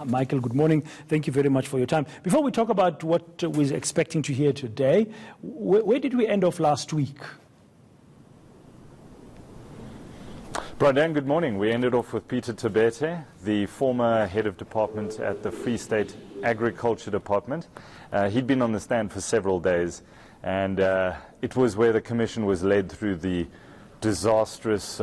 Michael, good morning. Thank you very much for your time. Before we talk about what we're expecting to hear today, where did we end off last week? Brian, good morning. We ended off with Peter Tabete, the former head of department at the Free State Agriculture Department. He'd been on the stand for several days, and it was where the commission was led through the disastrous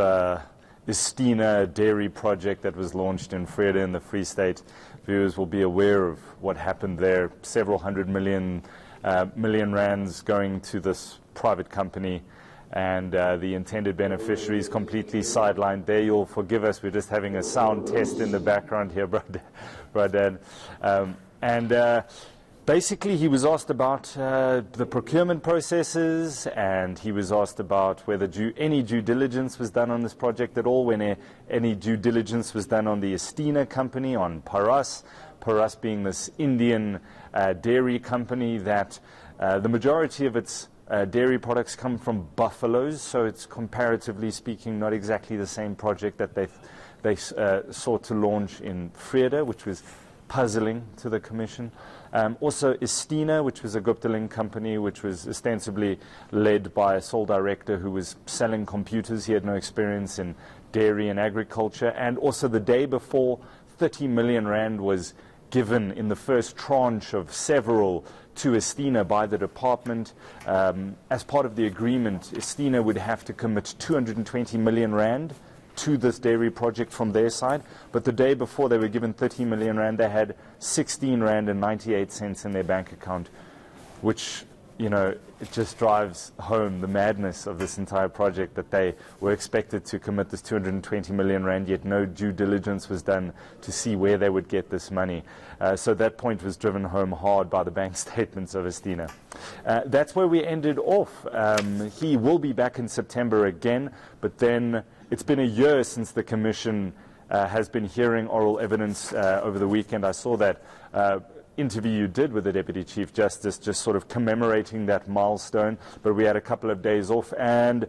Istina dairy project that was launched in Vrede in the Free State. Viewers will be aware of what happened there. Several hundred million rands going to this private company, and the intended beneficiaries completely sidelined. There, you'll forgive us, we're just having a sound test in the background here, Brad. Basically, he was asked about the procurement processes, and he was asked about whether any due diligence was done on this project at all, when any due diligence was done on the Istina company, on Paras being this Indian dairy company that the majority of its dairy products come from buffaloes, so it's comparatively speaking not exactly the same project that they sought to launch in Vrede, which was puzzling to the commission. Also Istina, which was a Gupta-linked company, which was ostensibly led by a sole director who was selling computers. He had no experience in dairy and agriculture. And also the day before, 30 million rand was given in the first tranche of several to Istina by the department. As part of the agreement, Istina would have to commit 220 million rand to this dairy project from their side, but the day before they were given 30 million rand, they had 16 rand and 98 cents in their bank account, which, you know, it just drives home the madness of this entire project, that they were expected to commit this 220 million rand, yet no due diligence was done to see where they would get this money. So that point was driven home hard by the bank statements of Istina. That's where we ended off. He will be back in September again, but then it's been a year since the commission has been hearing oral evidence over the weekend. I saw that interview you did with the Deputy Chief Justice, just sort of commemorating that milestone, but we had a couple of days off, and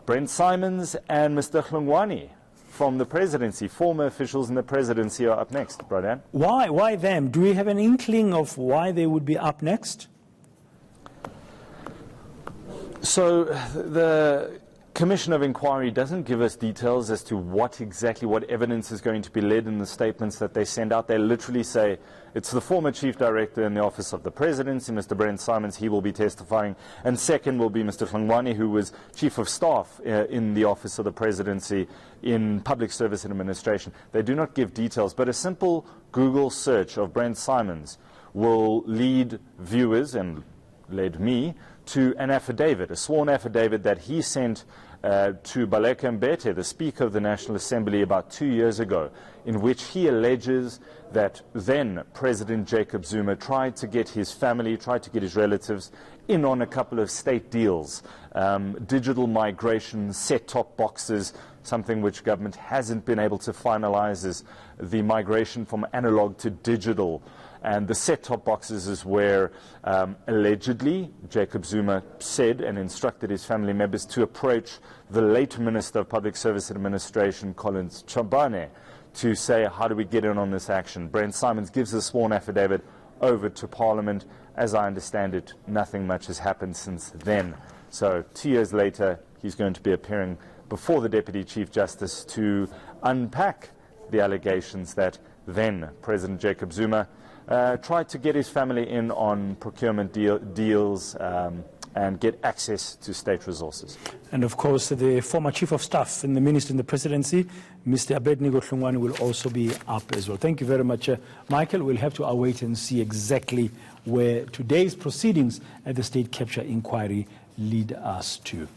Brent Simons and Mr. Hlungwane from the Presidency, former officials in the Presidency, are up next. Brian. Why them? Do we have an inkling of why they would be up next? So the Commission of Inquiry doesn't give us details as to what evidence is going to be led in the statements that they send out. They literally say it's the former Chief Director in the Office of the Presidency, Mr. Brent Simons. He will be testifying. And second will be Mr. Hlungwane, who was Chief of Staff in the Office of the Presidency in Public Service and Administration. They do not give details, but a simple Google search of Brent Simons will lead viewers, and led me, to an affidavit, a sworn affidavit that he sent to Baleka Mbete, the Speaker of the National Assembly, about 2 years ago, in which he alleges that then President Jacob Zuma tried to get his family, tried to get his relatives in on a couple of state deals, digital migration, set-top boxes. Something which government hasn't been able to finalize is the migration from analog to digital. And the set-top boxes is where allegedly Jacob Zuma said and instructed his family members to approach the late Minister of Public Service Administration, Collins Chambane, to say, how do we get in on this action? Brent Simons gives a sworn affidavit over to Parliament. As I understand it, nothing much has happened since then. So 2 years later, he's going to be appearing before the Deputy Chief Justice to unpack the allegations that then President Jacob Zuma tried to get his family in on procurement deals and get access to state resources. And of course, the former Chief of Staff and the Minister in the Presidency, Mr. Abednego Hlungwane, will also be up as well. Thank you very much, Michael. We'll have to await and see exactly where today's proceedings at the State Capture Inquiry lead us to.